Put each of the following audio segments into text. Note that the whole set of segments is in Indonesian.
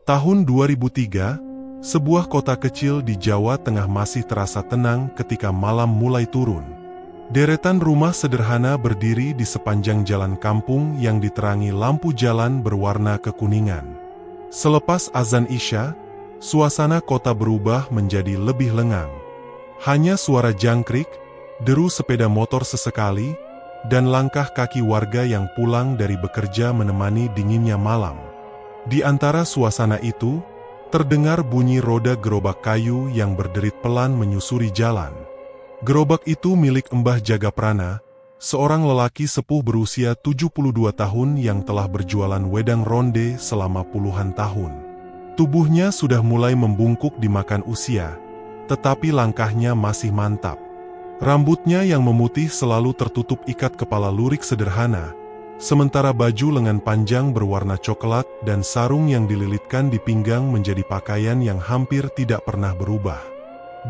Tahun 2003, sebuah kota kecil di Jawa Tengah masih terasa tenang ketika malam mulai turun. Deretan rumah sederhana berdiri di sepanjang jalan kampung yang diterangi lampu jalan berwarna kekuningan. Selepas azan Isya, suasana kota berubah menjadi lebih lengang. Hanya suara jangkrik, deru sepeda motor sesekali, dan langkah kaki warga yang pulang dari bekerja menemani dinginnya malam. Di antara suasana itu, terdengar bunyi roda gerobak kayu yang berderit pelan menyusuri jalan. Gerobak itu milik Mbah Jagaprana, seorang lelaki sepuh berusia 72 tahun yang telah berjualan wedang ronde selama puluhan tahun. Tubuhnya sudah mulai membungkuk dimakan usia, tetapi langkahnya masih mantap. Rambutnya yang memutih selalu tertutup ikat kepala lurik sederhana, sementara baju lengan panjang berwarna coklat dan sarung yang dililitkan di pinggang menjadi pakaian yang hampir tidak pernah berubah.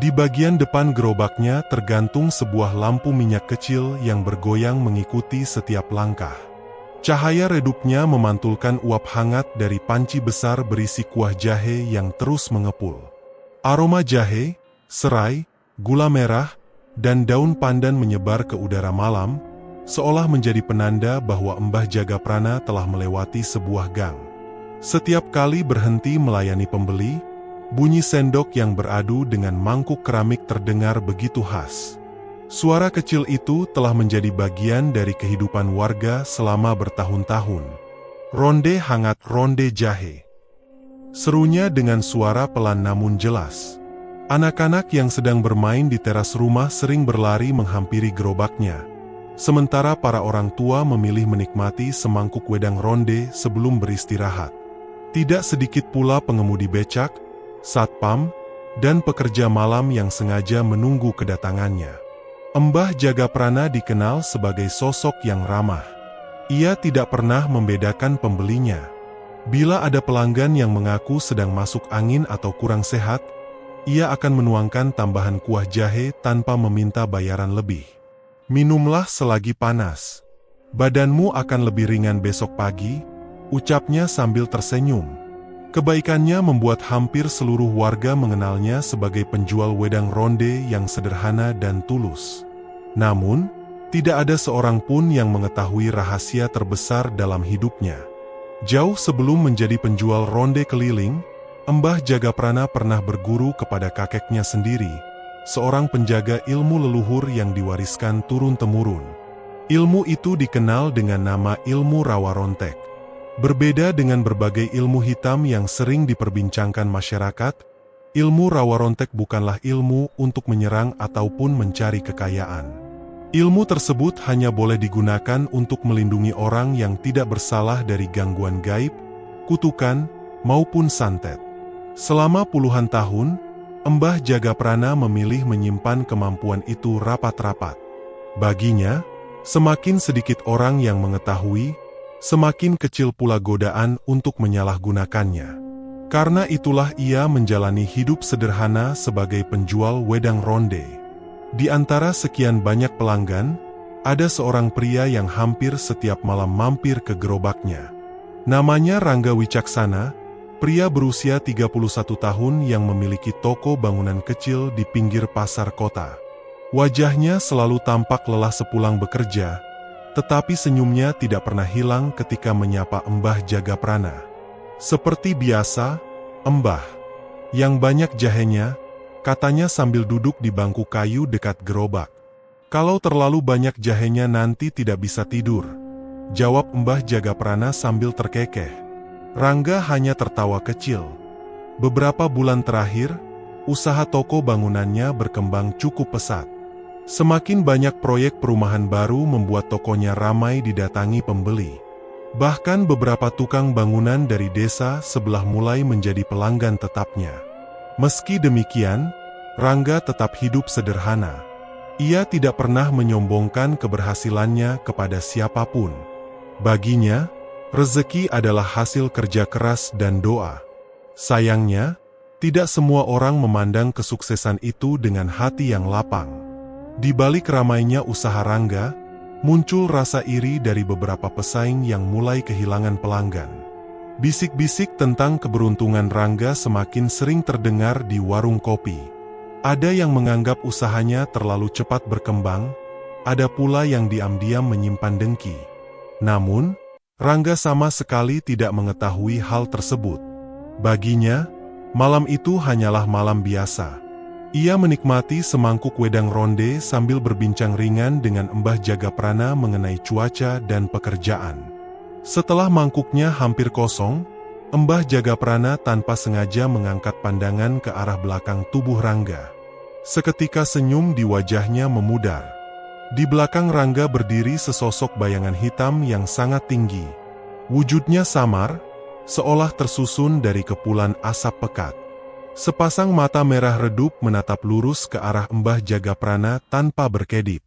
Di bagian depan gerobaknya tergantung sebuah lampu minyak kecil yang bergoyang mengikuti setiap langkah. Cahaya redupnya memantulkan uap hangat dari panci besar berisi kuah jahe yang terus mengepul. Aroma jahe, serai, gula merah, dan daun pandan menyebar ke udara malam, seolah menjadi penanda bahwa Mbah Jagaprana telah melewati sebuah gang. Setiap kali berhenti melayani pembeli, bunyi sendok yang beradu dengan mangkuk keramik terdengar begitu khas. Suara kecil itu telah menjadi bagian dari kehidupan warga selama bertahun-tahun. Ronde hangat, ronde jahe. Serunya dengan suara pelan namun jelas. Anak-anak yang sedang bermain di teras rumah sering berlari menghampiri gerobaknya, sementara para orang tua memilih menikmati semangkuk wedang ronde sebelum beristirahat. Tidak sedikit pula pengemudi becak, satpam, dan pekerja malam yang sengaja menunggu kedatangannya. Mbah Jagaprana dikenal sebagai sosok yang ramah. Ia tidak pernah membedakan pembelinya. Bila ada pelanggan yang mengaku sedang masuk angin atau kurang sehat, ia akan menuangkan tambahan kuah jahe tanpa meminta bayaran lebih. Minumlah selagi panas. Badanmu akan lebih ringan besok pagi, ucapnya sambil tersenyum. Kebaikannya membuat hampir seluruh warga mengenalnya sebagai penjual wedang ronde yang sederhana dan tulus. Namun, tidak ada seorang pun yang mengetahui rahasia terbesar dalam hidupnya. Jauh sebelum menjadi penjual ronde keliling, Mbah Jagaprana pernah berguru kepada kakeknya sendiri, seorang penjaga ilmu leluhur yang diwariskan turun-temurun. Ilmu itu dikenal dengan nama ilmu rawa rontek. Berbeda dengan berbagai ilmu hitam yang sering diperbincangkan masyarakat, ilmu rawa rontek bukanlah ilmu untuk menyerang ataupun mencari kekayaan. Ilmu tersebut hanya boleh digunakan untuk melindungi orang yang tidak bersalah dari gangguan gaib, kutukan, maupun santet. Selama puluhan tahun, Mbah Jagaprana memilih menyimpan kemampuan itu rapat-rapat. Baginya, semakin sedikit orang yang mengetahui, semakin kecil pula godaan untuk menyalahgunakannya. Karena itulah ia menjalani hidup sederhana sebagai penjual wedang ronde. Di antara sekian banyak pelanggan, ada seorang pria yang hampir setiap malam mampir ke gerobaknya. Namanya Rangga Wicaksana, pria berusia 31 tahun yang memiliki toko bangunan kecil di pinggir pasar kota. Wajahnya selalu tampak lelah sepulang bekerja, tetapi senyumnya tidak pernah hilang ketika menyapa Mbah Jagaprana. Seperti biasa, "Mbah, yang banyak jahenya," katanya sambil duduk di bangku kayu dekat gerobak. "Kalau terlalu banyak jahenya nanti tidak bisa tidur," jawab Mbah Jagaprana sambil terkekeh. Rangga hanya tertawa kecil. Beberapa bulan terakhir, usaha toko bangunannya berkembang cukup pesat. Semakin banyak proyek perumahan baru membuat tokonya ramai didatangi pembeli. Bahkan beberapa tukang bangunan dari desa sebelah mulai menjadi pelanggan tetapnya. Meski demikian, Rangga tetap hidup sederhana. Ia tidak pernah menyombongkan keberhasilannya kepada siapapun. Baginya, rezeki adalah hasil kerja keras dan doa. Sayangnya, tidak semua orang memandang kesuksesan itu dengan hati yang lapang. Di balik ramainya usaha Rangga, muncul rasa iri dari beberapa pesaing yang mulai kehilangan pelanggan. Bisik-bisik tentang keberuntungan Rangga semakin sering terdengar di warung kopi. Ada yang menganggap usahanya terlalu cepat berkembang, ada pula yang diam-diam menyimpan dengki. Namun, Rangga sama sekali tidak mengetahui hal tersebut. Baginya, malam itu hanyalah malam biasa. Ia menikmati semangkuk wedang ronde sambil berbincang ringan dengan Mbah Jagaprana mengenai cuaca dan pekerjaan. Setelah mangkuknya hampir kosong, Mbah Jagaprana tanpa sengaja mengangkat pandangan ke arah belakang tubuh Rangga. Seketika senyum di wajahnya memudar. Di belakang Rangga berdiri sesosok bayangan hitam yang sangat tinggi. Wujudnya samar, seolah tersusun dari kepulan asap pekat. Sepasang mata merah redup menatap lurus ke arah Mbah Jagaprana tanpa berkedip.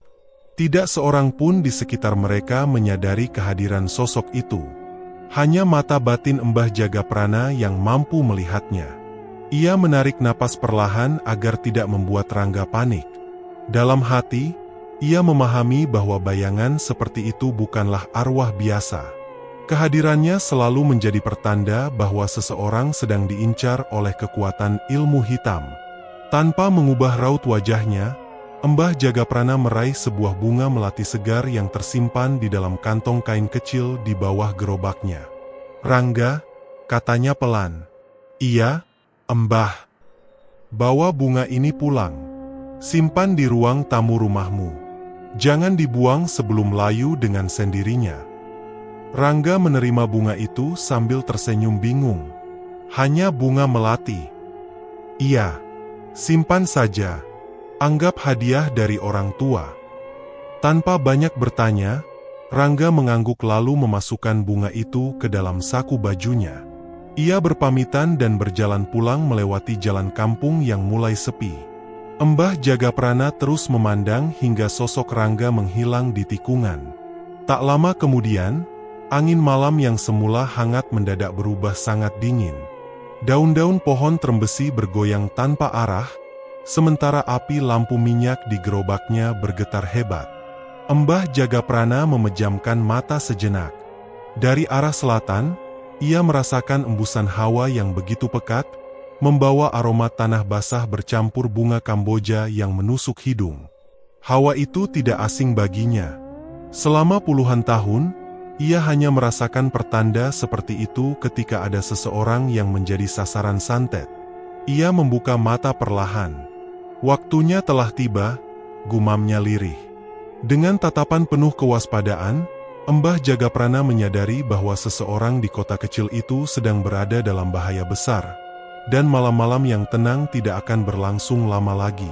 Tidak seorang pun di sekitar mereka menyadari kehadiran sosok itu. Hanya mata batin Mbah Jagaprana yang mampu melihatnya. Ia menarik napas perlahan agar tidak membuat Rangga panik. Dalam hati, ia memahami bahwa bayangan seperti itu bukanlah arwah biasa. Kehadirannya selalu menjadi pertanda bahwa seseorang sedang diincar oleh kekuatan ilmu hitam. Tanpa mengubah raut wajahnya, Mbah Jagaprana meraih sebuah bunga melati segar yang tersimpan di dalam kantong kain kecil di bawah gerobaknya. "Rangga," katanya pelan. "Iya, Mbah. Bawa bunga ini pulang. Simpan di ruang tamu rumahmu. Jangan dibuang sebelum layu dengan sendirinya." Rangga menerima bunga itu sambil tersenyum bingung. "Hanya bunga melati?" "Iya. Simpan saja. Anggap hadiah dari orang tua." Tanpa banyak bertanya, Rangga mengangguk lalu memasukkan bunga itu ke dalam saku bajunya. Ia berpamitan dan berjalan pulang melewati jalan kampung yang mulai sepi. Mbah Jagaprana terus memandang hingga sosok Rangga menghilang di tikungan. Tak lama kemudian, angin malam yang semula hangat mendadak berubah sangat dingin. Daun-daun pohon terembesi bergoyang tanpa arah, sementara api lampu minyak di gerobaknya bergetar hebat. Mbah Jagaprana memejamkan mata sejenak. Dari arah selatan, ia merasakan embusan hawa yang begitu pekat, membawa aroma tanah basah bercampur bunga Kamboja yang menusuk hidung. Hawa itu tidak asing baginya. Selama puluhan tahun, ia hanya merasakan pertanda seperti itu ketika ada seseorang yang menjadi sasaran santet. Ia membuka mata perlahan. "Waktunya telah tiba," gumamnya lirih. Dengan tatapan penuh kewaspadaan, Mbah Jagaprana menyadari bahwa seseorang di kota kecil itu sedang berada dalam bahaya besar, dan malam-malam yang tenang tidak akan berlangsung lama lagi.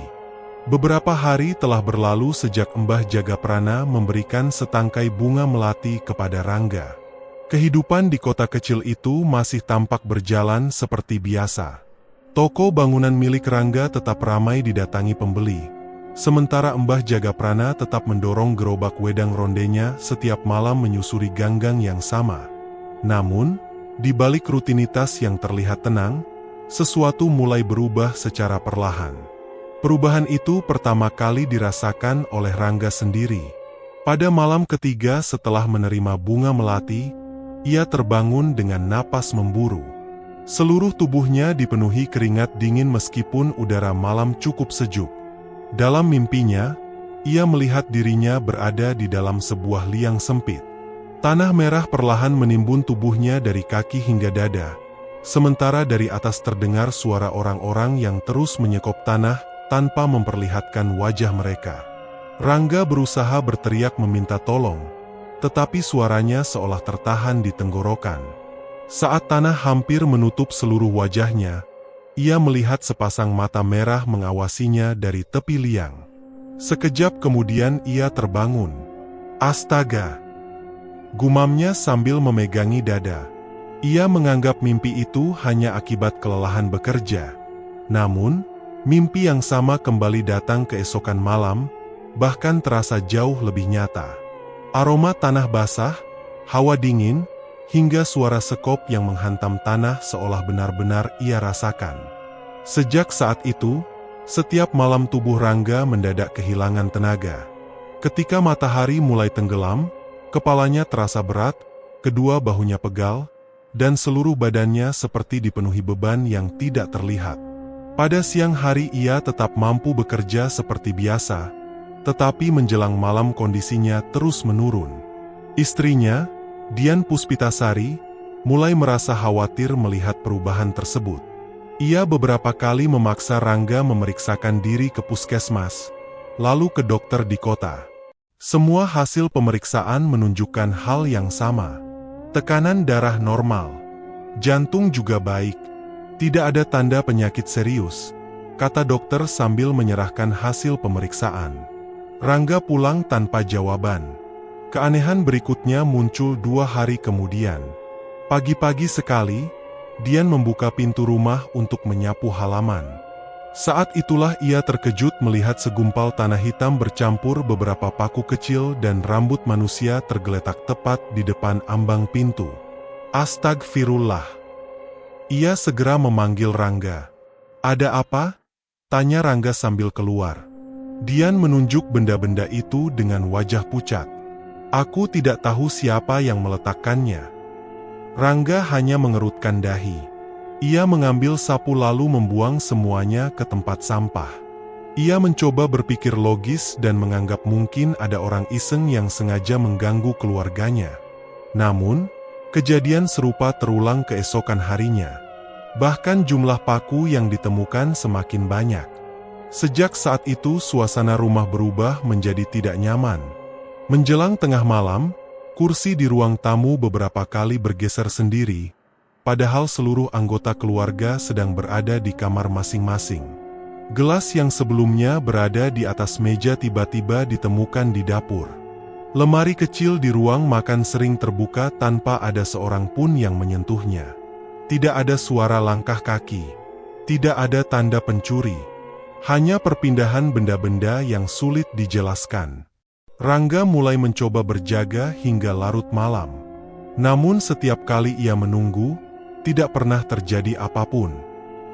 Beberapa hari telah berlalu sejak Mbah Jagaprana memberikan setangkai bunga melati kepada Rangga. Kehidupan di kota kecil itu masih tampak berjalan seperti biasa. Toko bangunan milik Rangga tetap ramai didatangi pembeli, sementara Mbah Jagaprana tetap mendorong gerobak wedang rondenya setiap malam menyusuri ganggang yang sama. Namun, di balik rutinitas yang terlihat tenang, sesuatu mulai berubah secara perlahan. Perubahan itu pertama kali dirasakan oleh Rangga sendiri. Pada malam ketiga setelah menerima bunga melati, ia terbangun dengan napas memburu. Seluruh tubuhnya dipenuhi keringat dingin meskipun udara malam cukup sejuk. Dalam mimpinya, ia melihat dirinya berada di dalam sebuah liang sempit. Tanah merah perlahan menimbun tubuhnya dari kaki hingga dada, sementara dari atas terdengar suara orang-orang yang terus menyekop tanah tanpa memperlihatkan wajah mereka. Rangga berusaha berteriak meminta tolong, tetapi suaranya seolah tertahan di tenggorokan. Saat tanah hampir menutup seluruh wajahnya, ia melihat sepasang mata merah mengawasinya dari tepi liang. Sekejap kemudian ia terbangun. "Astaga!" gumamnya sambil memegangi dada. Ia menganggap mimpi itu hanya akibat kelelahan bekerja. Namun, mimpi yang sama kembali datang keesokan malam, bahkan terasa jauh lebih nyata. Aroma tanah basah, hawa dingin, hingga suara sekop yang menghantam tanah seolah benar-benar ia rasakan. Sejak saat itu, setiap malam tubuh Rangga mendadak kehilangan tenaga. Ketika matahari mulai tenggelam, kepalanya terasa berat, kedua bahunya pegal, dan seluruh badannya seperti dipenuhi beban yang tidak terlihat. Pada siang hari ia tetap mampu bekerja seperti biasa, tetapi menjelang malam kondisinya terus menurun. Istrinya, Dian Puspitasari, mulai merasa khawatir melihat perubahan tersebut. Ia beberapa kali memaksa Rangga memeriksakan diri ke puskesmas, lalu ke dokter di kota. Semua hasil pemeriksaan menunjukkan hal yang sama. Tekanan darah normal, jantung juga baik, tidak ada tanda penyakit serius, kata dokter sambil menyerahkan hasil pemeriksaan. Rangga pulang tanpa jawaban. Keanehan berikutnya muncul 2 hari kemudian. Pagi-pagi sekali, Dian membuka pintu rumah untuk menyapu halaman. Saat itulah ia terkejut melihat segumpal tanah hitam bercampur beberapa paku kecil dan rambut manusia tergeletak tepat di depan ambang pintu. Astagfirullah. Ia segera memanggil Rangga. "Ada apa?" tanya Rangga sambil keluar. Dian menunjuk benda-benda itu dengan wajah pucat. "Aku tidak tahu siapa yang meletakkannya." Rangga hanya mengerutkan dahi. Ia mengambil sapu lalu membuang semuanya ke tempat sampah. Ia mencoba berpikir logis dan menganggap mungkin ada orang iseng yang sengaja mengganggu keluarganya. Namun, kejadian serupa terulang keesokan harinya. Bahkan jumlah paku yang ditemukan semakin banyak. Sejak saat itu suasana rumah berubah menjadi tidak nyaman. Menjelang tengah malam, kursi di ruang tamu beberapa kali bergeser sendiri, padahal seluruh anggota keluarga sedang berada di kamar masing-masing. Gelas yang sebelumnya berada di atas meja tiba-tiba ditemukan di dapur. Lemari kecil di ruang makan sering terbuka tanpa ada seorang pun yang menyentuhnya. Tidak ada suara langkah kaki. Tidak ada tanda pencuri. Hanya perpindahan benda-benda yang sulit dijelaskan. Rangga mulai mencoba berjaga hingga larut malam. Namun setiap kali ia menunggu, tidak pernah terjadi apapun.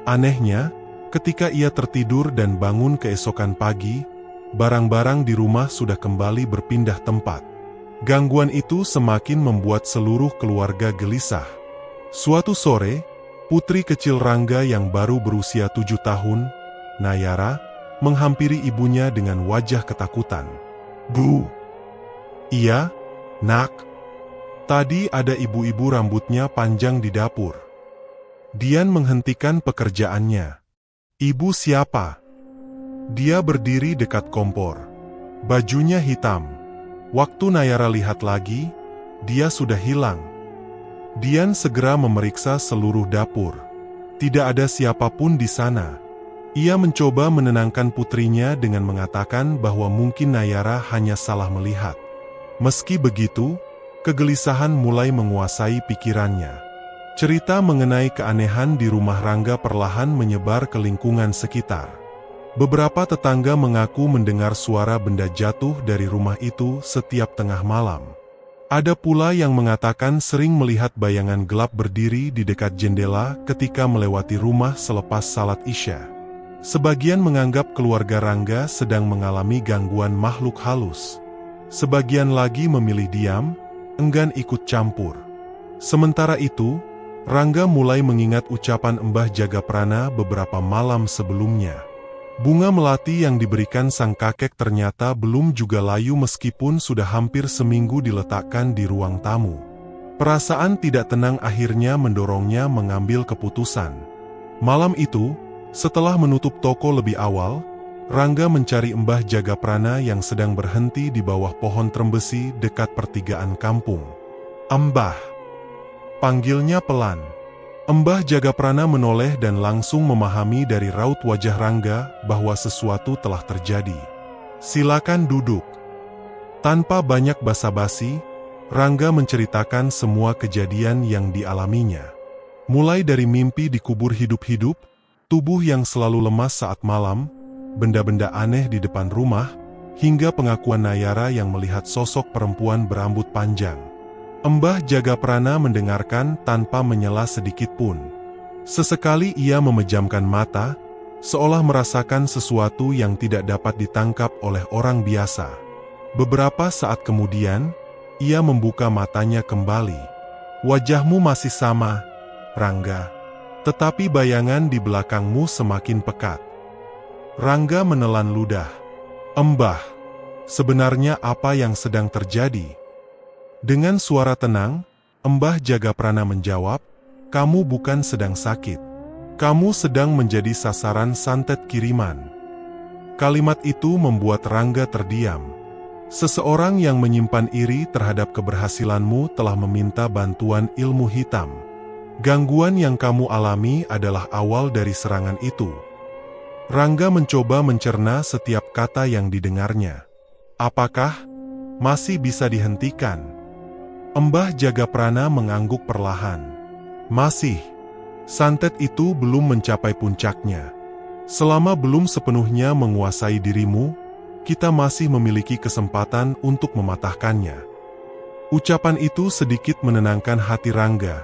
Anehnya, ketika ia tertidur dan bangun keesokan pagi, barang-barang di rumah sudah kembali berpindah tempat. Gangguan itu semakin membuat seluruh keluarga gelisah. Suatu sore, putri kecil Rangga yang baru berusia 7 tahun, Nayara, menghampiri ibunya dengan wajah ketakutan. "Bu." "Iya, Nak." Tadi ada ibu-ibu rambutnya panjang di dapur. Dian menghentikan pekerjaannya. "Ibu siapa?" Dia berdiri dekat kompor. Bajunya hitam. Waktu Nayara lihat lagi, dia sudah hilang. Dian segera memeriksa seluruh dapur. Tidak ada siapapun di sana. Ia mencoba menenangkan putrinya dengan mengatakan bahwa mungkin Nayara hanya salah melihat. Meski begitu, kegelisahan mulai menguasai pikirannya. Cerita mengenai keanehan di rumah Rangga perlahan menyebar ke lingkungan sekitar. Beberapa tetangga mengaku mendengar suara benda jatuh dari rumah itu setiap tengah malam. Ada pula yang mengatakan sering melihat bayangan gelap berdiri di dekat jendela ketika melewati rumah selepas salat Isya. Sebagian menganggap keluarga Rangga sedang mengalami gangguan makhluk halus. Sebagian lagi memilih diam, enggan ikut campur. Sementara itu, Rangga mulai mengingat ucapan Mbah Jagaprana beberapa malam sebelumnya. Bunga melati yang diberikan sang kakek ternyata belum juga layu meskipun sudah hampir seminggu diletakkan di ruang tamu. Perasaan tidak tenang akhirnya mendorongnya mengambil keputusan. Malam itu, setelah menutup toko lebih awal, Rangga mencari Mbah Jagaprana yang sedang berhenti di bawah pohon trembesi dekat pertigaan kampung. "Mbah," panggilnya pelan. Mbah Jagaprana menoleh dan langsung memahami dari raut wajah Rangga bahwa sesuatu telah terjadi. "Silakan duduk." Tanpa banyak basa-basi, Rangga menceritakan semua kejadian yang dialaminya. Mulai dari mimpi dikubur hidup-hidup, tubuh yang selalu lemas saat malam, benda-benda aneh di depan rumah, hingga pengakuan Nayara yang melihat sosok perempuan berambut panjang. Mbah Jagaprana mendengarkan tanpa menyela sedikit pun. Sesekali ia memejamkan mata, seolah merasakan sesuatu yang tidak dapat ditangkap oleh orang biasa. Beberapa saat kemudian, ia membuka matanya kembali. Wajahmu masih sama, Rangga. Tetapi bayangan di belakangmu semakin pekat. Rangga menelan ludah. Mbah, sebenarnya apa yang sedang terjadi? Dengan suara tenang, Mbah Jagaprana menjawab, kamu bukan sedang sakit. Kamu sedang menjadi sasaran santet kiriman. Kalimat itu membuat Rangga terdiam. Seseorang yang menyimpan iri terhadap keberhasilanmu telah meminta bantuan ilmu hitam. Gangguan yang kamu alami adalah awal dari serangan itu. Rangga mencoba mencerna setiap kata yang didengarnya. Apakah masih bisa dihentikan? Mbah Jagaprana mengangguk perlahan. Masih. Santet itu belum mencapai puncaknya. Selama belum sepenuhnya menguasai dirimu, kita masih memiliki kesempatan untuk mematahkannya. Ucapan itu sedikit menenangkan hati Rangga,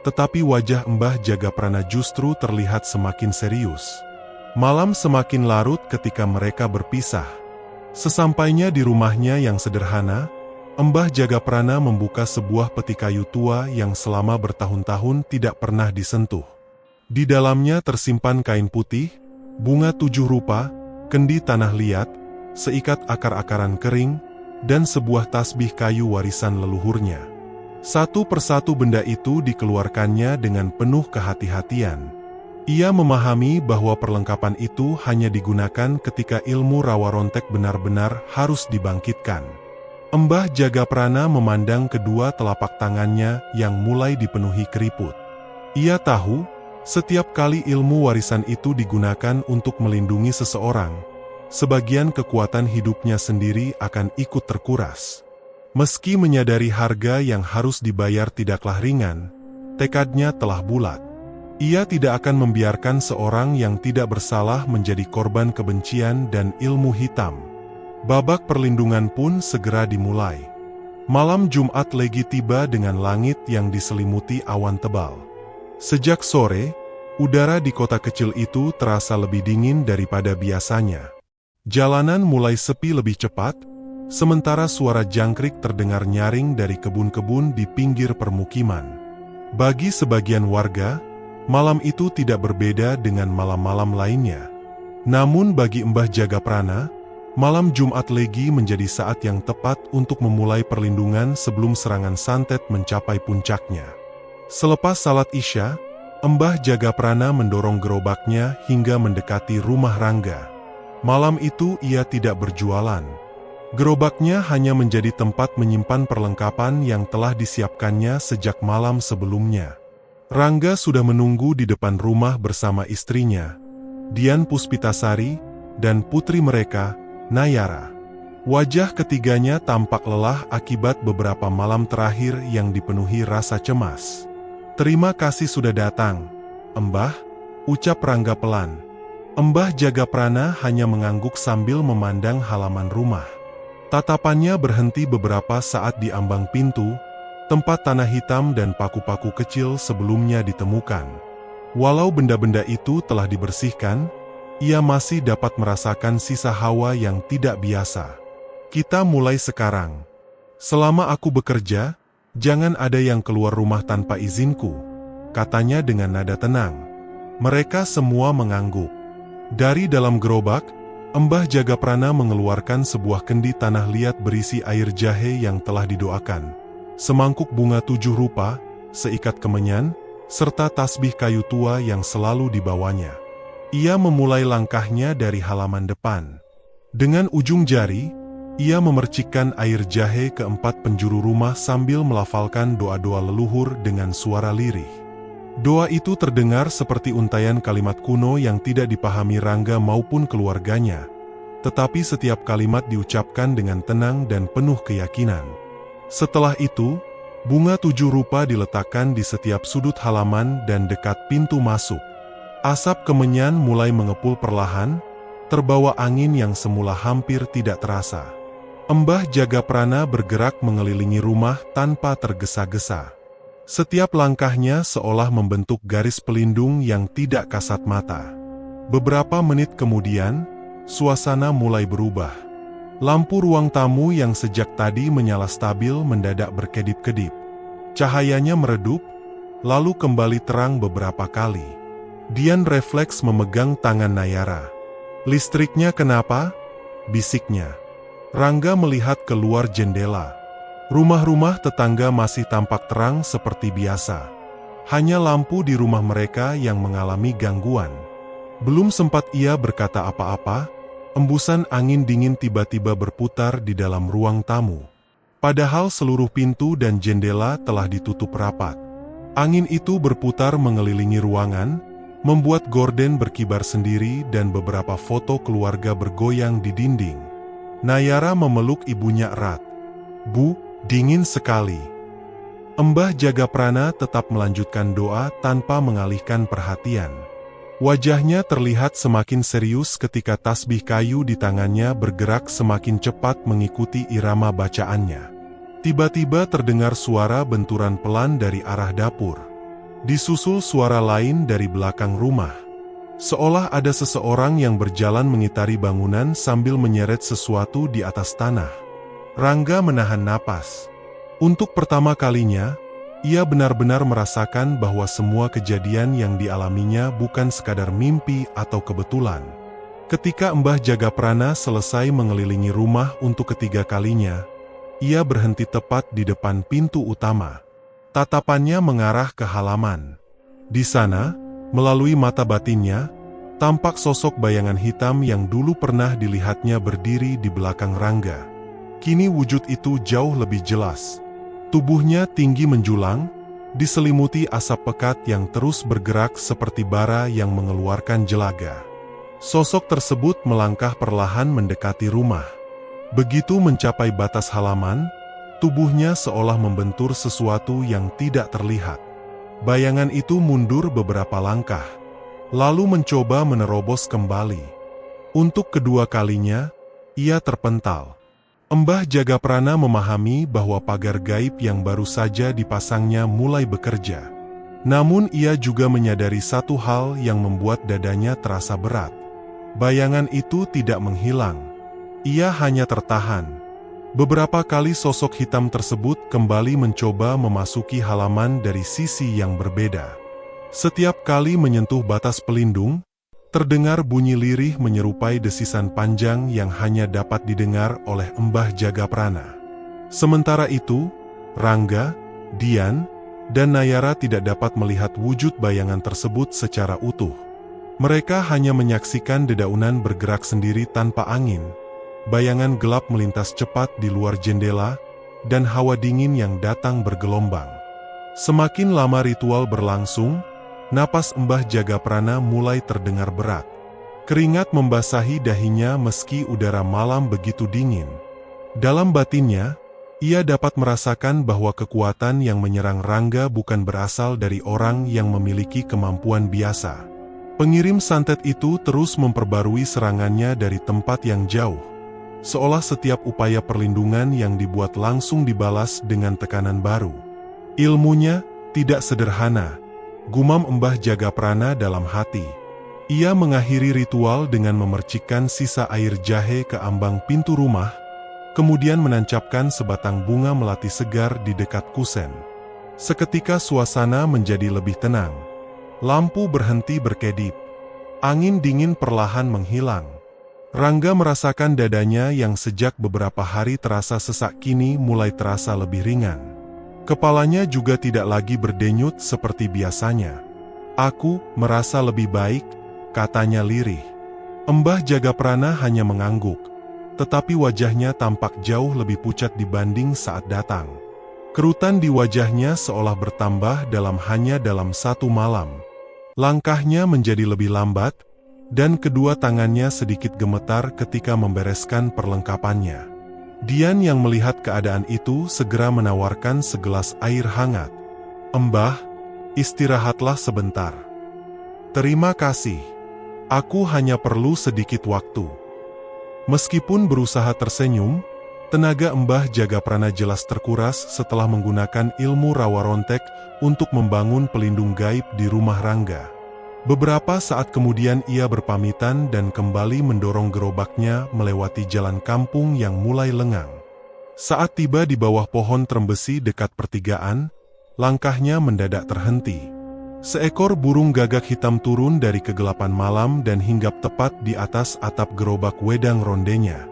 tetapi wajah Mbah Jagaprana justru terlihat semakin serius. Malam semakin larut ketika mereka berpisah. Sesampainya di rumahnya yang sederhana, Mbah Jagaprana membuka sebuah peti kayu tua yang selama bertahun-tahun tidak pernah disentuh. Di dalamnya tersimpan kain putih, bunga 7 rupa, kendi tanah liat, seikat akar-akaran kering, dan sebuah tasbih kayu warisan leluhurnya. Satu persatu benda itu dikeluarkannya dengan penuh kehati-hatian. Ia memahami bahwa perlengkapan itu hanya digunakan ketika ilmu rawa rontek benar-benar harus dibangkitkan. Mbah Jagaprana memandang kedua telapak tangannya yang mulai dipenuhi keriput. Ia tahu, setiap kali ilmu warisan itu digunakan untuk melindungi seseorang, sebagian kekuatan hidupnya sendiri akan ikut terkuras. Meski menyadari harga yang harus dibayar tidaklah ringan, tekadnya telah bulat. Ia tidak akan membiarkan seorang yang tidak bersalah menjadi korban kebencian dan ilmu hitam. Babak perlindungan pun segera dimulai. Malam Jumat Legi tiba dengan langit yang diselimuti awan tebal. Sejak sore, udara di kota kecil itu terasa lebih dingin daripada biasanya. Jalanan mulai sepi lebih cepat, sementara suara jangkrik terdengar nyaring dari kebun-kebun di pinggir permukiman. Bagi sebagian warga, malam itu tidak berbeda dengan malam-malam lainnya. Namun bagi Mbah Jagaprana, malam Jumat Legi menjadi saat yang tepat untuk memulai perlindungan sebelum serangan santet mencapai puncaknya. Selepas salat Isya, Mbah Jagaprana mendorong gerobaknya hingga mendekati rumah Rangga. Malam itu ia tidak berjualan. Gerobaknya hanya menjadi tempat menyimpan perlengkapan yang telah disiapkannya sejak malam sebelumnya. Rangga sudah menunggu di depan rumah bersama istrinya, Dian Puspitasari, dan putri mereka, Nayara. Wajah ketiganya tampak lelah akibat beberapa malam terakhir yang dipenuhi rasa cemas. Terima kasih sudah datang, Mbah, ucap Rangga pelan. Mbah Jagaprana hanya mengangguk sambil memandang halaman rumah. Tatapannya berhenti beberapa saat di ambang pintu, tempat tanah hitam dan paku-paku kecil sebelumnya ditemukan. Walau benda-benda itu telah dibersihkan, ia masih dapat merasakan sisa hawa yang tidak biasa. Kita mulai sekarang. Selama aku bekerja, jangan ada yang keluar rumah tanpa izinku, katanya dengan nada tenang. Mereka semua mengangguk. Dari dalam gerobak, Mbah Jagaprana mengeluarkan sebuah kendi tanah liat berisi air jahe yang telah didoakan, semangkuk bunga 7 rupa, seikat kemenyan, serta tasbih kayu tua yang selalu dibawanya. Ia memulai langkahnya dari halaman depan. Dengan ujung jari, ia memercikkan air jahe ke 4 penjuru rumah sambil melafalkan doa-doa leluhur dengan suara lirih. Doa itu terdengar seperti untaian kalimat kuno yang tidak dipahami Rangga maupun keluarganya, tetapi setiap kalimat diucapkan dengan tenang dan penuh keyakinan. Setelah itu, bunga 7 rupa diletakkan di setiap sudut halaman dan dekat pintu masuk. Asap kemenyan mulai mengepul perlahan, terbawa angin yang semula hampir tidak terasa. Mbah Jagaprana bergerak mengelilingi rumah tanpa tergesa-gesa. Setiap langkahnya seolah membentuk garis pelindung yang tidak kasat mata. Beberapa menit kemudian, suasana mulai berubah. Lampu ruang tamu yang sejak tadi menyala stabil mendadak berkedip-kedip. Cahayanya meredup, lalu kembali terang beberapa kali. Dian refleks memegang tangan Nayara. "Listriknya kenapa?" bisiknya. Rangga melihat keluar jendela. Rumah-rumah tetangga masih tampak terang seperti biasa. Hanya lampu di rumah mereka yang mengalami gangguan. Belum sempat ia berkata apa-apa, embusan angin dingin tiba-tiba berputar di dalam ruang tamu. Padahal seluruh pintu dan jendela telah ditutup rapat. Angin itu berputar mengelilingi ruangan, membuat gorden berkibar sendiri dan beberapa foto keluarga bergoyang di dinding. Nayara memeluk ibunya erat. "Bu, dingin sekali." Mbah Jagaprana tetap melanjutkan doa tanpa mengalihkan perhatian. Wajahnya terlihat semakin serius ketika tasbih kayu di tangannya bergerak semakin cepat mengikuti irama bacaannya. Tiba-tiba terdengar suara benturan pelan dari arah dapur. Disusul suara lain dari belakang rumah. Seolah ada seseorang yang berjalan mengitari bangunan sambil menyeret sesuatu di atas tanah. Rangga menahan napas. Untuk pertama kalinya, ia benar-benar merasakan bahwa semua kejadian yang dialaminya bukan sekadar mimpi atau kebetulan. Ketika Mbah Jagaprana selesai mengelilingi rumah untuk ketiga kalinya, ia berhenti tepat di depan pintu utama. Tatapannya mengarah ke halaman. Di sana, melalui mata batinnya, tampak sosok bayangan hitam yang dulu pernah dilihatnya berdiri di belakang Rangga. Kini wujud itu jauh lebih jelas. Tubuhnya tinggi menjulang, diselimuti asap pekat yang terus bergerak seperti bara yang mengeluarkan jelaga. Sosok tersebut melangkah perlahan mendekati rumah. Begitu mencapai batas halaman, tubuhnya seolah membentur sesuatu yang tidak terlihat. Bayangan itu mundur beberapa langkah, lalu mencoba menerobos kembali. Untuk kedua kalinya, ia terpental. Mbah Jagaprana memahami bahwa pagar gaib yang baru saja dipasangnya mulai bekerja. Namun ia juga menyadari satu hal yang membuat dadanya terasa berat. Bayangan itu tidak menghilang. Ia hanya tertahan. Beberapa kali sosok hitam tersebut kembali mencoba memasuki halaman dari sisi yang berbeda. Setiap kali menyentuh batas pelindung, terdengar bunyi lirih menyerupai desisan panjang yang hanya dapat didengar oleh Mbah Jagaprana. Sementara itu, Rangga, Dian, dan Nayara tidak dapat melihat wujud bayangan tersebut secara utuh. Mereka hanya menyaksikan dedaunan bergerak sendiri tanpa angin. Bayangan gelap melintas cepat di luar jendela, dan hawa dingin yang datang bergelombang. Semakin lama ritual berlangsung, napas Mbah Jagaprana mulai terdengar berat. Keringat membasahi dahinya meski udara malam begitu dingin. Dalam batinnya, ia dapat merasakan bahwa kekuatan yang menyerang Rangga bukan berasal dari orang yang memiliki kemampuan biasa. Pengirim santet itu terus memperbarui serangannya dari tempat yang jauh. Seolah setiap upaya perlindungan yang dibuat langsung dibalas dengan tekanan baru. Ilmunya tidak sederhana, gumam Mbah Jagaprana dalam hati. Ia mengakhiri ritual dengan memercikkan sisa air jahe ke ambang pintu rumah, kemudian menancapkan sebatang bunga melati segar di dekat kusen. Seketika suasana menjadi lebih tenang. Lampu berhenti berkedip. Angin dingin perlahan menghilang. Rangga merasakan dadanya yang sejak beberapa hari terasa sesak kini mulai terasa lebih ringan. Kepalanya juga tidak lagi berdenyut seperti biasanya. "Aku merasa lebih baik," katanya lirih. Mbah Jagaprana hanya mengangguk, tetapi wajahnya tampak jauh lebih pucat dibanding saat datang. Kerutan di wajahnya seolah bertambah dalam satu malam. Langkahnya menjadi lebih lambat, dan kedua tangannya sedikit gemetar ketika membereskan perlengkapannya. Dian yang melihat keadaan itu segera menawarkan segelas air hangat. "Mbah, istirahatlah sebentar." "Terima kasih. Aku hanya perlu sedikit waktu." Meskipun berusaha tersenyum, tenaga Mbah Jagaprana jelas terkuras setelah menggunakan ilmu rawa rontek untuk membangun pelindung gaib di rumah Rangga. Beberapa saat kemudian ia berpamitan dan kembali mendorong gerobaknya melewati jalan kampung yang mulai lengang. Saat tiba di bawah pohon trembesi dekat pertigaan, langkahnya mendadak terhenti. Seekor burung gagak hitam turun dari kegelapan malam dan hinggap tepat di atas atap gerobak wedang rondenya.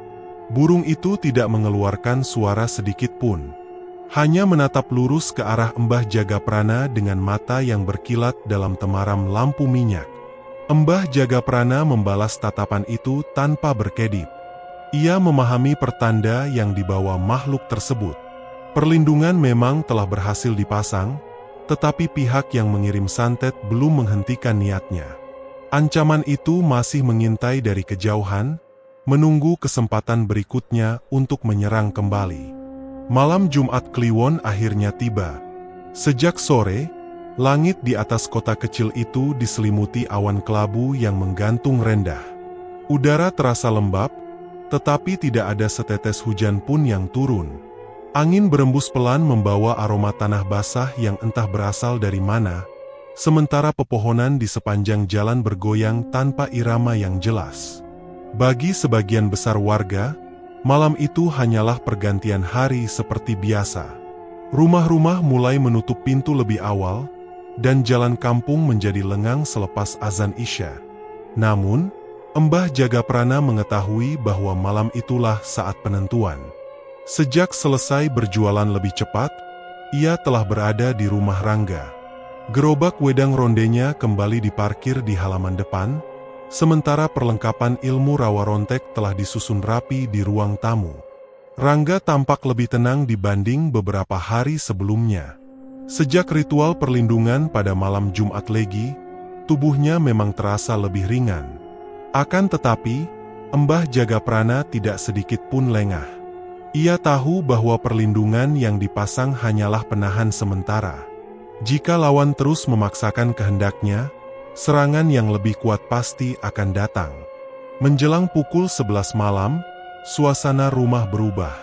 Burung itu tidak mengeluarkan suara sedikit pun. Hanya menatap lurus ke arah Mbah Jagaprana dengan mata yang berkilat dalam temaram lampu minyak. Mbah Jagaprana membalas tatapan itu tanpa berkedip. Ia memahami pertanda yang dibawa makhluk tersebut. Perlindungan memang telah berhasil dipasang, tetapi pihak yang mengirim santet belum menghentikan niatnya. Ancaman itu masih mengintai dari kejauhan, menunggu kesempatan berikutnya untuk menyerang kembali. Malam Jumat Kliwon akhirnya tiba. Sejak sore, langit di atas kota kecil itu diselimuti awan kelabu yang menggantung rendah. Udara terasa lembab, tetapi tidak ada setetes hujan pun yang turun. Angin berembus pelan membawa aroma tanah basah yang entah berasal dari mana, sementara pepohonan di sepanjang jalan bergoyang tanpa irama yang jelas. Bagi sebagian besar warga, malam itu hanyalah pergantian hari seperti biasa. Rumah-rumah mulai menutup pintu lebih awal, dan jalan kampung menjadi lengang selepas azan Isya. Namun, Mbah Jagaprana mengetahui bahwa malam itulah saat penentuan. Sejak selesai berjualan lebih cepat, ia telah berada di rumah Rangga. Gerobak wedang rondenya kembali diparkir di halaman depan, sementara perlengkapan ilmu rawa rontek telah disusun rapi di ruang tamu. Rangga tampak lebih tenang dibanding beberapa hari sebelumnya. Sejak ritual perlindungan pada malam Jumat Legi, tubuhnya memang terasa lebih ringan. Akan tetapi, Mbah Jagaprana tidak sedikit pun lengah. Ia tahu bahwa perlindungan yang dipasang hanyalah penahan sementara. Jika lawan terus memaksakan kehendaknya, serangan yang lebih kuat pasti akan datang. Menjelang pukul 11 malam, suasana rumah berubah.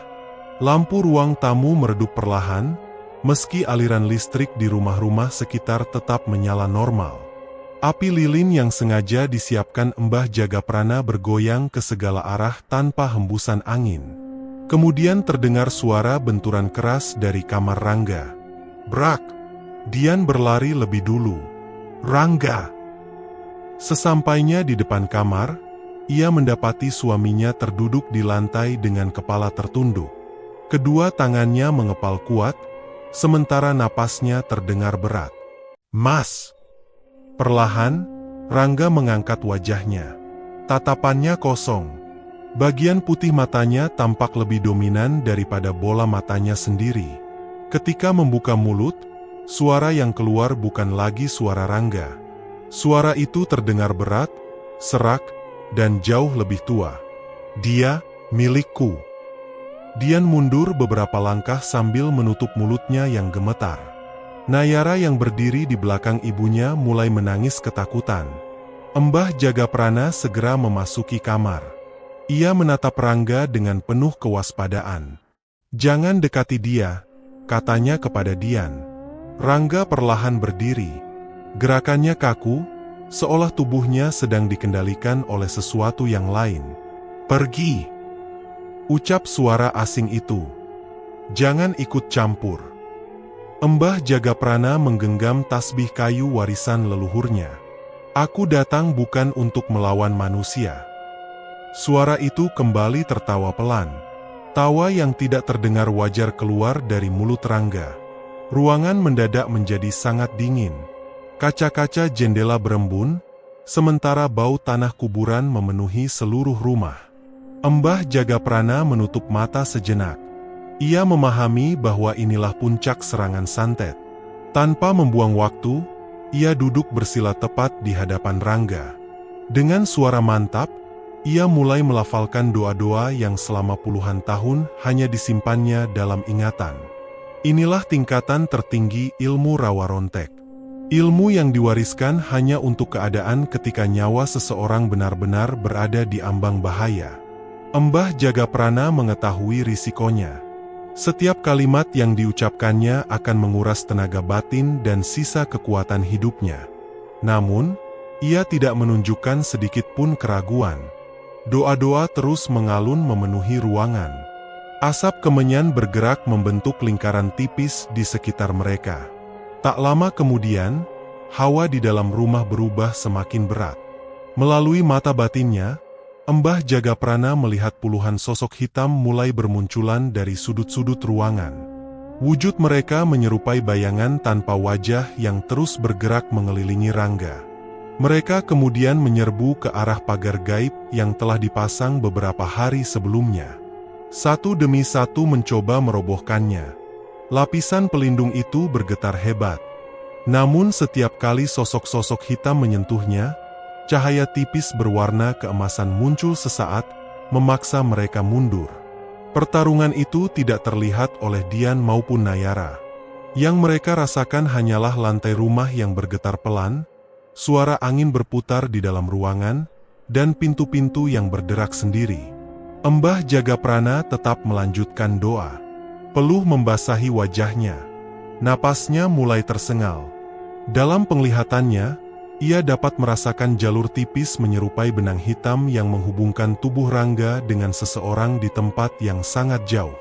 Lampu ruang tamu meredup perlahan, meski aliran listrik di rumah-rumah sekitar tetap menyala normal. Api lilin yang sengaja disiapkan Mbah Jagaprana bergoyang ke segala arah tanpa hembusan angin. Kemudian terdengar suara benturan keras dari kamar Rangga. Brak! Dian berlari lebih dulu. Rangga! Sesampainya di depan kamar, ia mendapati suaminya terduduk di lantai dengan kepala tertunduk. Kedua tangannya mengepal kuat, sementara napasnya terdengar berat. Mas! Perlahan, Rangga mengangkat wajahnya. Tatapannya kosong. Bagian putih matanya tampak lebih dominan daripada bola matanya sendiri. Ketika membuka mulut, suara yang keluar bukan lagi suara Rangga. Suara itu terdengar berat, serak, dan jauh lebih tua. Dia, milikku. Dian mundur beberapa langkah sambil menutup mulutnya yang gemetar. Nayara yang berdiri di belakang ibunya mulai menangis ketakutan. Mbah Jagaprana segera memasuki kamar. Ia menatap Rangga dengan penuh kewaspadaan. Jangan dekati dia, katanya kepada Dian. Rangga perlahan berdiri. Gerakannya kaku, seolah tubuhnya sedang dikendalikan oleh sesuatu yang lain. Pergi! Ucap suara asing itu. Jangan ikut campur. Mbah Jagaprana menggenggam tasbih kayu warisan leluhurnya. Aku datang bukan untuk melawan manusia. Suara itu kembali tertawa pelan. Tawa yang tidak terdengar wajar keluar dari mulut Rangga. Ruangan mendadak menjadi sangat dingin. Kaca-kaca jendela berembun, sementara bau tanah kuburan memenuhi seluruh rumah. Mbah Jagaprana menutup mata sejenak. Ia memahami bahwa inilah puncak serangan santet. Tanpa membuang waktu, ia duduk bersila tepat di hadapan Rangga. Dengan suara mantap, ia mulai melafalkan doa-doa yang selama puluhan tahun hanya disimpannya dalam ingatan. Inilah tingkatan tertinggi ilmu rawa rontek. Ilmu yang diwariskan hanya untuk keadaan ketika nyawa seseorang benar-benar berada di ambang bahaya. Mbah Jagaprana mengetahui risikonya. Setiap kalimat yang diucapkannya akan menguras tenaga batin dan sisa kekuatan hidupnya. Namun, ia tidak menunjukkan sedikit pun keraguan. Doa-doa terus mengalun memenuhi ruangan. Asap kemenyan bergerak membentuk lingkaran tipis di sekitar mereka. Tak lama kemudian, hawa di dalam rumah berubah semakin berat. Melalui mata batinnya, Mbah Jagaprana melihat puluhan sosok hitam mulai bermunculan dari sudut-sudut ruangan. Wujud mereka menyerupai bayangan tanpa wajah yang terus bergerak mengelilingi Rangga. Mereka kemudian menyerbu ke arah pagar gaib yang telah dipasang beberapa hari sebelumnya. Satu demi satu mencoba merobohkannya. Lapisan pelindung itu bergetar hebat. Namun setiap kali sosok-sosok hitam menyentuhnya, cahaya tipis berwarna keemasan muncul sesaat, memaksa mereka mundur. Pertarungan itu tidak terlihat oleh Dian maupun Nayara. Yang mereka rasakan hanyalah lantai rumah yang bergetar pelan, suara angin berputar di dalam ruangan, dan pintu-pintu yang berderak sendiri. Mbah Jagaprana tetap melanjutkan doa. Peluh membasahi wajahnya. Napasnya mulai tersengal. Dalam penglihatannya, ia dapat merasakan jalur tipis menyerupai benang hitam yang menghubungkan tubuh Rangga dengan seseorang di tempat yang sangat jauh.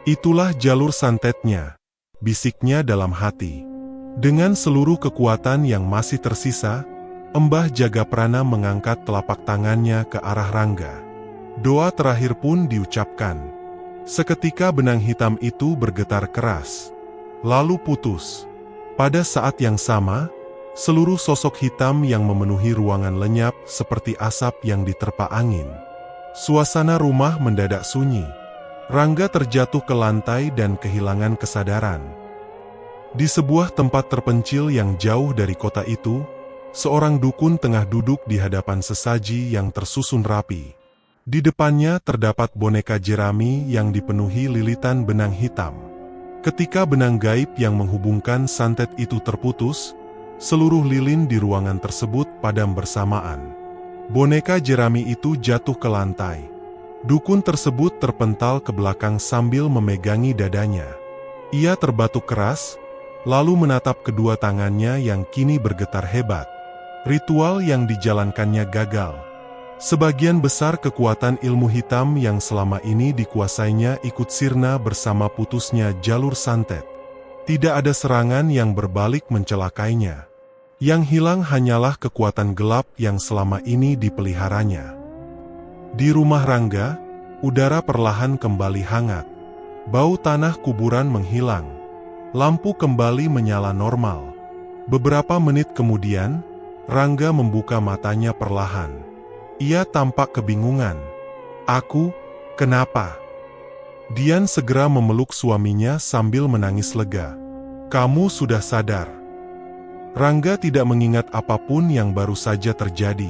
Itulah jalur santetnya, bisiknya dalam hati. Dengan seluruh kekuatan yang masih tersisa, Mbah Jagaprana mengangkat telapak tangannya ke arah Rangga. Doa terakhir pun diucapkan. Seketika benang hitam itu bergetar keras, lalu putus. Pada saat yang sama, seluruh sosok hitam yang memenuhi ruangan lenyap seperti asap yang diterpa angin. Suasana rumah mendadak sunyi. Rangga terjatuh ke lantai dan kehilangan kesadaran. Di sebuah tempat terpencil yang jauh dari kota itu, seorang dukun tengah duduk di hadapan sesaji yang tersusun rapi. Di depannya terdapat boneka jerami yang dipenuhi lilitan benang hitam. Ketika benang gaib yang menghubungkan santet itu terputus, seluruh lilin di ruangan tersebut padam bersamaan. Boneka jerami itu jatuh ke lantai. Dukun tersebut terpental ke belakang sambil memegangi dadanya. Ia terbatuk keras, lalu menatap kedua tangannya yang kini bergetar hebat. Ritual yang dijalankannya gagal. Sebagian besar kekuatan ilmu hitam yang selama ini dikuasainya ikut sirna bersama putusnya jalur santet. Tidak ada serangan yang berbalik mencelakainya. Yang hilang hanyalah kekuatan gelap yang selama ini dipeliharanya. Di rumah Rangga, udara perlahan kembali hangat. Bau tanah kuburan menghilang. Lampu kembali menyala normal. Beberapa menit kemudian, Rangga membuka matanya perlahan. Ia tampak kebingungan. "Aku, kenapa?" Dian segera memeluk suaminya sambil menangis lega. "Kamu sudah sadar." Rangga tidak mengingat apapun yang baru saja terjadi.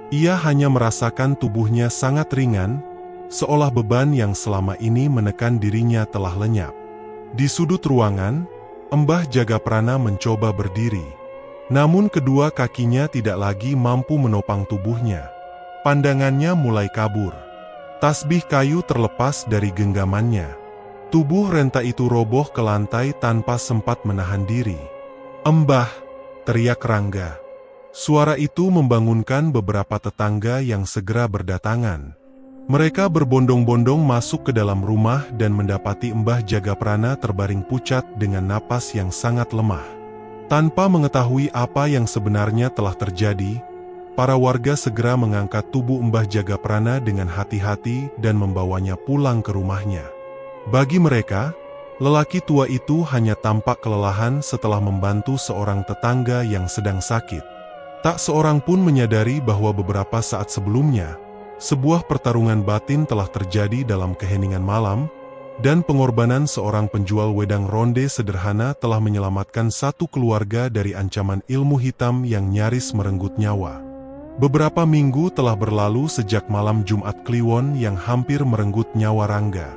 Ia hanya merasakan tubuhnya sangat ringan, seolah beban yang selama ini menekan dirinya telah lenyap. Di sudut ruangan, Mbah Jagaprana mencoba berdiri. Namun kedua kakinya tidak lagi mampu menopang tubuhnya. Pandangannya mulai kabur. Tasbih kayu terlepas dari genggamannya. Tubuh renta itu roboh ke lantai tanpa sempat menahan diri. "Mbah!" teriak Rangga. Suara itu membangunkan beberapa tetangga yang segera berdatangan. Mereka berbondong-bondong masuk ke dalam rumah dan mendapati Mbah Jagaprana terbaring pucat dengan napas yang sangat lemah. Tanpa mengetahui apa yang sebenarnya telah terjadi, para warga segera mengangkat tubuh Mbah Jagaprana dengan hati-hati dan membawanya pulang ke rumahnya. Bagi mereka, lelaki tua itu hanya tampak kelelahan setelah membantu seorang tetangga yang sedang sakit. Tak seorang pun menyadari bahwa beberapa saat sebelumnya, sebuah pertarungan batin telah terjadi dalam keheningan malam, dan pengorbanan seorang penjual wedang ronde sederhana telah menyelamatkan satu keluarga dari ancaman ilmu hitam yang nyaris merenggut nyawa. Beberapa minggu telah berlalu sejak malam Jumat Kliwon yang hampir merenggut nyawa Rangga.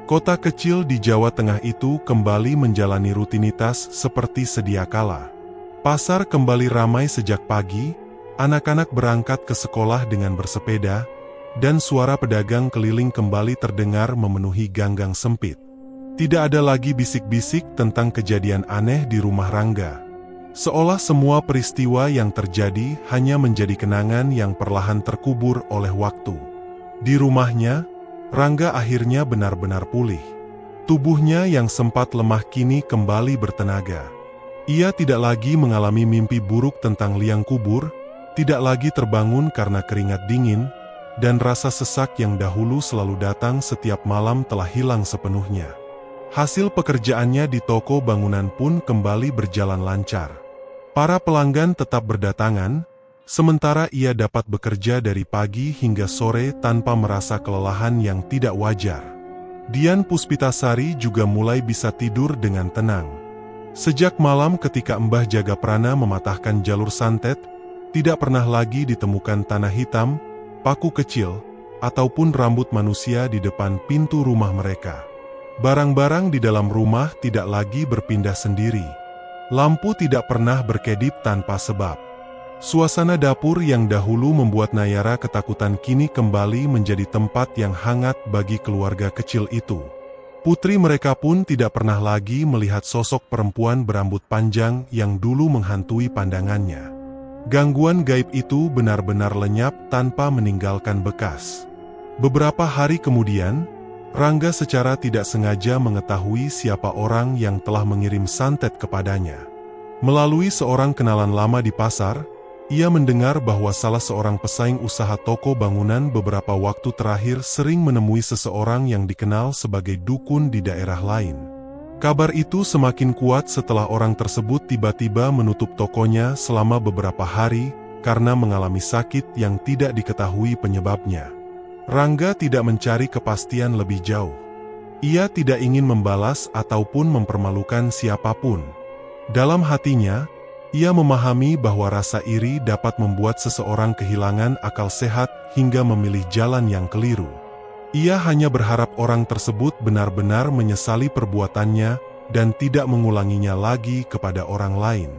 Kota kecil di Jawa Tengah itu kembali menjalani rutinitas seperti sedia kala. Pasar kembali ramai sejak pagi, anak-anak berangkat ke sekolah dengan bersepeda, dan suara pedagang keliling kembali terdengar memenuhi ganggang sempit. Tidak ada lagi bisik-bisik tentang kejadian aneh di rumah Rangga. Seolah semua peristiwa yang terjadi hanya menjadi kenangan yang perlahan terkubur oleh waktu. Di rumahnya, Rangga akhirnya benar-benar pulih. Tubuhnya yang sempat lemah kini kembali bertenaga. Ia tidak lagi mengalami mimpi buruk tentang liang kubur, tidak lagi terbangun karena keringat dingin, dan rasa sesak yang dahulu selalu datang setiap malam telah hilang sepenuhnya. Hasil pekerjaannya di toko bangunan pun kembali berjalan lancar. Para pelanggan tetap berdatangan, sementara ia dapat bekerja dari pagi hingga sore tanpa merasa kelelahan yang tidak wajar. Dian Puspitasari juga mulai bisa tidur dengan tenang. Sejak malam ketika Mbah Jagaprana mematahkan jalur santet, tidak pernah lagi ditemukan tanah hitam, paku kecil, ataupun rambut manusia di depan pintu rumah mereka. Barang-barang di dalam rumah tidak lagi berpindah sendiri. Lampu tidak pernah berkedip tanpa sebab. Suasana dapur yang dahulu membuat Nayara ketakutan kini kembali menjadi tempat yang hangat bagi keluarga kecil itu. Putri mereka pun tidak pernah lagi melihat sosok perempuan berambut panjang yang dulu menghantui pandangannya. Gangguan gaib itu benar-benar lenyap tanpa meninggalkan bekas. Beberapa hari kemudian, Rangga secara tidak sengaja mengetahui siapa orang yang telah mengirim santet kepadanya. Melalui seorang kenalan lama di pasar, ia mendengar bahwa salah seorang pesaing usaha toko bangunan beberapa waktu terakhir sering menemui seseorang yang dikenal sebagai dukun di daerah lain. Kabar itu semakin kuat setelah orang tersebut tiba-tiba menutup tokonya selama beberapa hari karena mengalami sakit yang tidak diketahui penyebabnya. Rangga tidak mencari kepastian lebih jauh. Ia tidak ingin membalas ataupun mempermalukan siapapun. Dalam hatinya, ia memahami bahwa rasa iri dapat membuat seseorang kehilangan akal sehat hingga memilih jalan yang keliru. Ia hanya berharap orang tersebut benar-benar menyesali perbuatannya dan tidak mengulanginya lagi kepada orang lain.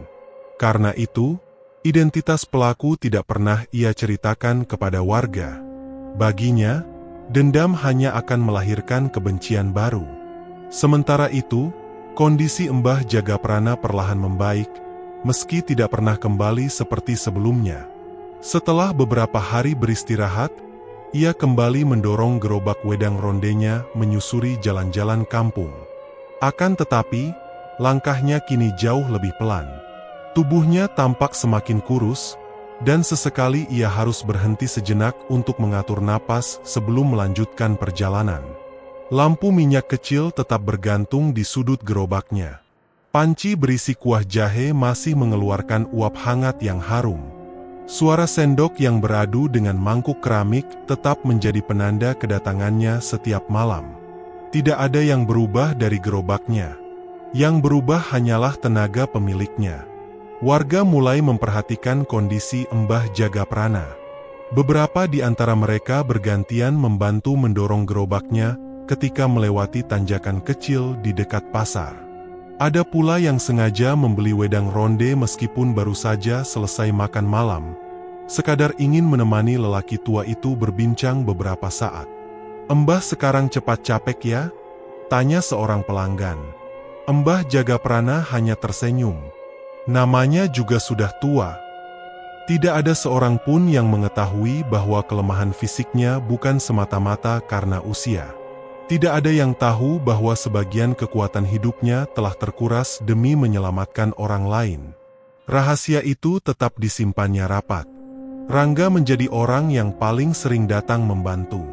Karena itu, identitas pelaku tidak pernah ia ceritakan kepada warga. Baginya, dendam hanya akan melahirkan kebencian baru. Sementara itu, kondisi Mbah Jagaprana perlahan membaik, meski tidak pernah kembali seperti sebelumnya. Setelah beberapa hari beristirahat, ia kembali mendorong gerobak wedang rondenya menyusuri jalan-jalan kampung. Akan tetapi, langkahnya kini jauh lebih pelan. Tubuhnya tampak semakin kurus, dan sesekali ia harus berhenti sejenak untuk mengatur napas sebelum melanjutkan perjalanan. Lampu minyak kecil tetap bergantung di sudut gerobaknya. Panci berisi kuah jahe masih mengeluarkan uap hangat yang harum. Suara sendok yang beradu dengan mangkuk keramik tetap menjadi penanda kedatangannya setiap malam. Tidak ada yang berubah dari gerobaknya. Yang berubah hanyalah tenaga pemiliknya. Warga mulai memperhatikan kondisi Mbah Jagaprana. Beberapa di antara mereka bergantian membantu mendorong gerobaknya ketika melewati tanjakan kecil di dekat pasar. Ada pula yang sengaja membeli wedang ronde meskipun baru saja selesai makan malam, sekadar ingin menemani lelaki tua itu berbincang beberapa saat. "Mbah sekarang cepat capek ya?" tanya seorang pelanggan. Mbah Jagaprana hanya tersenyum. Namanya juga sudah tua. Tidak ada seorang pun yang mengetahui bahwa kelemahan fisiknya bukan semata-mata karena usia. Tidak ada yang tahu bahwa sebagian kekuatan hidupnya telah terkuras demi menyelamatkan orang lain. Rahasia itu tetap disimpannya rapat. Rangga menjadi orang yang paling sering datang membantu.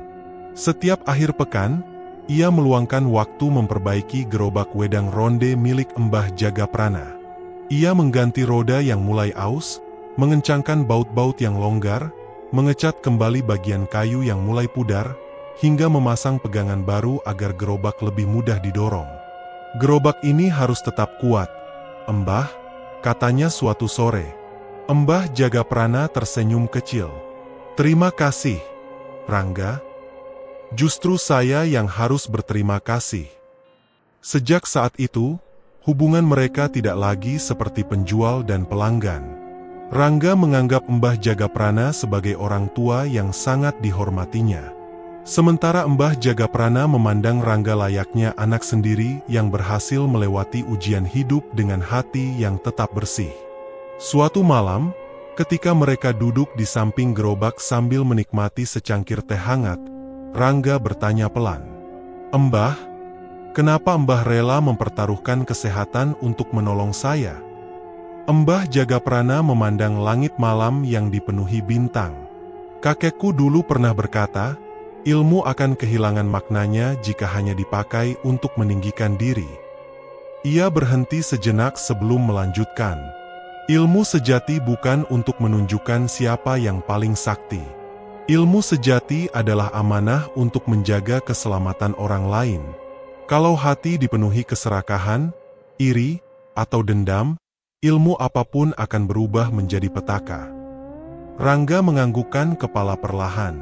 Setiap akhir pekan, ia meluangkan waktu memperbaiki gerobak wedang ronde milik Mbah Jagaprana. Ia mengganti roda yang mulai aus, mengencangkan baut-baut yang longgar, mengecat kembali bagian kayu yang mulai pudar, hingga memasang pegangan baru agar gerobak lebih mudah didorong. "Gerobak ini harus tetap kuat, Mbah," katanya suatu sore. Mbah Jagaprana tersenyum kecil. "Terima kasih, Rangga. Justru saya yang harus berterima kasih." Sejak saat itu, hubungan mereka tidak lagi seperti penjual dan pelanggan. Rangga menganggap Mbah Jagaprana sebagai orang tua yang sangat dihormatinya. Sementara Mbah Jagaprana memandang Rangga layaknya anak sendiri yang berhasil melewati ujian hidup dengan hati yang tetap bersih. Suatu malam, ketika mereka duduk di samping gerobak sambil menikmati secangkir teh hangat, Rangga bertanya pelan, "Mbah, kenapa Mbah rela mempertaruhkan kesehatan untuk menolong saya?" Embah Jagaprana memandang langit malam yang dipenuhi bintang. Kakekku dulu pernah berkata, ilmu akan kehilangan maknanya jika hanya dipakai untuk meninggikan diri. Ia berhenti sejenak sebelum melanjutkan. Ilmu sejati bukan untuk menunjukkan siapa yang paling sakti. Ilmu sejati adalah amanah untuk menjaga keselamatan orang lain. Kalau hati dipenuhi keserakahan, iri, atau dendam, ilmu apapun akan berubah menjadi petaka. Rangga menganggukkan kepala perlahan.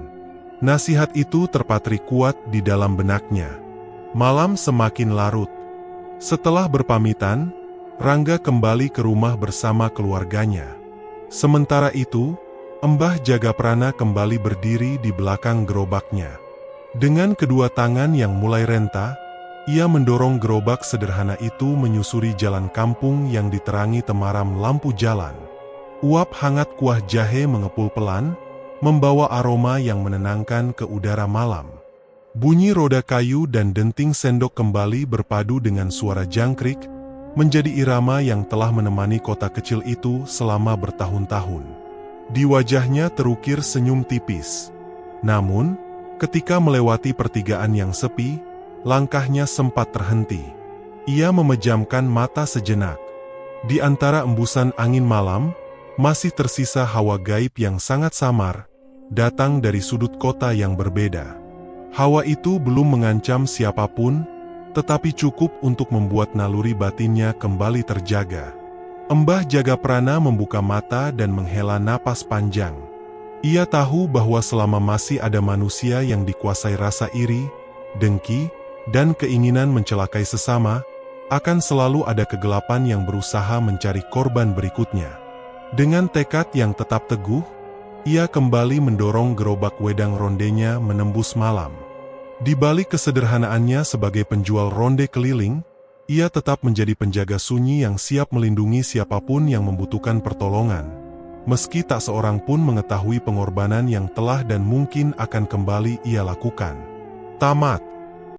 Nasihat itu terpatri kuat di dalam benaknya. Malam semakin larut. Setelah berpamitan, Rangga kembali ke rumah bersama keluarganya. Sementara itu, Embah Jagaprana kembali berdiri di belakang gerobaknya. Dengan kedua tangan yang mulai renta, ia mendorong gerobak sederhana itu menyusuri jalan kampung yang diterangi temaram lampu jalan. Uap hangat kuah jahe mengepul pelan, membawa aroma yang menenangkan ke udara malam. Bunyi roda kayu dan denting sendok kembali berpadu dengan suara jangkrik, menjadi irama yang telah menemani kota kecil itu selama bertahun-tahun. Di wajahnya terukir senyum tipis. Namun, ketika melewati pertigaan yang sepi, langkahnya sempat terhenti. Ia memejamkan mata sejenak. Di antara embusan angin malam, masih tersisa hawa gaib yang sangat samar, datang dari sudut kota yang berbeda. Hawa itu belum mengancam siapapun, tetapi cukup untuk membuat naluri batinnya kembali terjaga. Embah Jagaprana membuka mata dan menghela napas panjang. Ia tahu bahwa selama masih ada manusia yang dikuasai rasa iri, dengki, dan keinginan mencelakai sesama, akan selalu ada kegelapan yang berusaha mencari korban berikutnya. Dengan tekad yang tetap teguh, ia kembali mendorong gerobak wedang rondenya menembus malam. Di balik kesederhanaannya sebagai penjual ronde keliling, ia tetap menjadi penjaga sunyi yang siap melindungi siapapun yang membutuhkan pertolongan, meski tak seorang pun mengetahui pengorbanan yang telah dan mungkin akan kembali ia lakukan. Tamat.